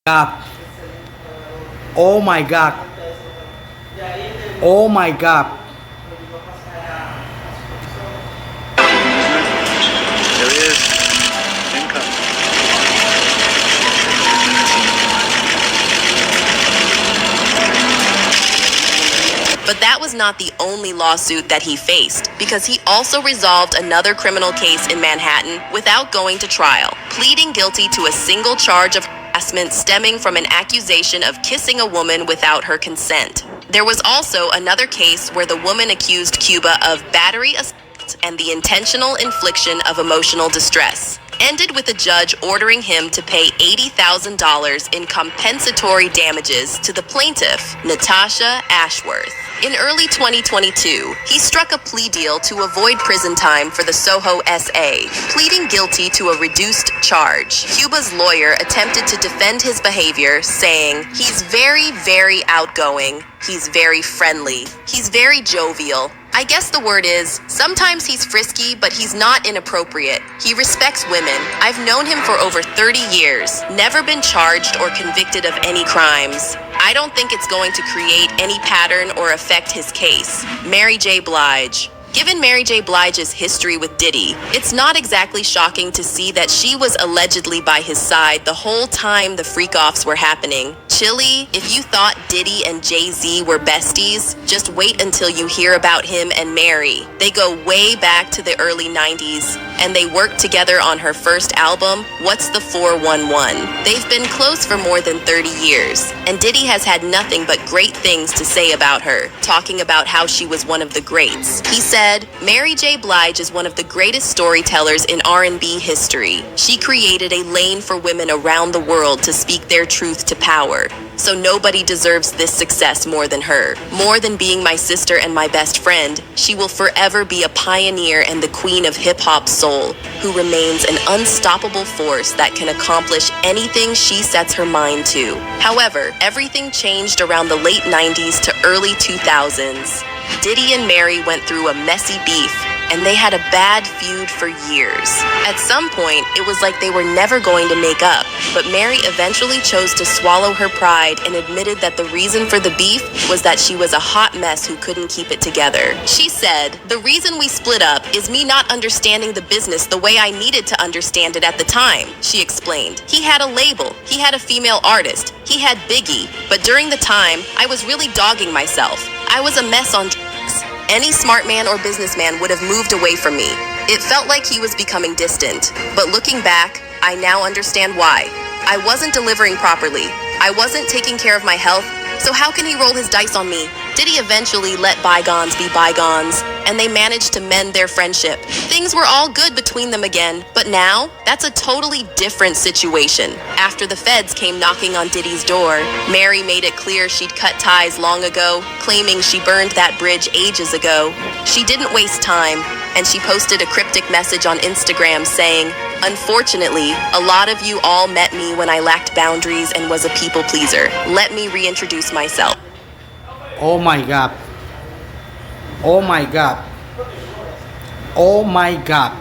God. Oh my God. Oh my God. There he is. Income. But that was not the only lawsuit that he faced, because he also resolved another criminal case in Manhattan without going to trial, pleading guilty to a single charge of harassment stemming from an accusation of kissing a woman without her consent. There was also another case where the woman accused Cuba of battery assault and the intentional infliction of emotional distress, ended with a judge ordering him to pay $80,000 in compensatory damages to the plaintiff, Natasha Ashworth. In early 2022, he struck a plea deal to avoid prison time for the Soho SA, pleading guilty to a reduced charge. Cuba's lawyer attempted to defend his behavior, saying, "He's very, very outgoing. He's very friendly. He's very jovial. I guess the word is, sometimes he's frisky, but he's not inappropriate. He respects women. I've known him for over 30 years, never been charged or convicted of any crimes. I don't think it's going to create any pattern or affect his case." Mary J. Blige. Given Mary J. Blige's history with Diddy, it's not exactly shocking to see that she was allegedly by his side the whole time the Frakoffs were happening. Chilly, if you thought Diddy and Jay-Z were besties, just wait until you hear about him and Mary. They go way back to the early 90s, and they worked together on her first album, What's the 411. They've been close for more than 30 years, and Diddy has had nothing but great things to say about her, talking about how she was one of the greats. He said, "Mary J. Blige is one of the greatest storytellers in R&B history. She created a lane for women around the world to speak their truth to power. So nobody deserves this success more than her. More than being my sister and my best friend, she will forever be a pioneer and the queen of hip-hop soul, who remains an unstoppable force that can accomplish anything she sets her mind to." However, everything changed around the late 90s to early 2000s. Diddy and Mary went through a messy beef, and they had a bad feud for years. At some point, it was like they were never going to make up, but Mary eventually chose to swallow her pride and admitted that the reason for the beef was that she was a hot mess who couldn't keep it together. She said, "The reason we split up is me not understanding the business the way I needed to understand it at the time," she explained. "He had a label, he had a female artist, he had Biggie, but during the time, I was really dogging myself. I was a mess on drugs. Any smart man or businessman would have moved away from me. It felt like he was becoming distant. But looking back, I now understand why. I wasn't delivering properly. I wasn't taking care of my health, so how can he roll his dice on me?" Diddy eventually let bygones be bygones, and they managed to mend their friendship. Things were all good between them again, but now, that's a totally different situation. After the feds came knocking on Diddy's door, Mary made it clear she'd cut ties long ago, claiming she burned that bridge ages ago. She didn't waste time, and she posted a cryptic message on Instagram saying, "Unfortunately, a lot of you all met me when I lacked boundaries and was a people pleaser. Let me reintroduce myself." Oh my God. Oh my God. Oh my God.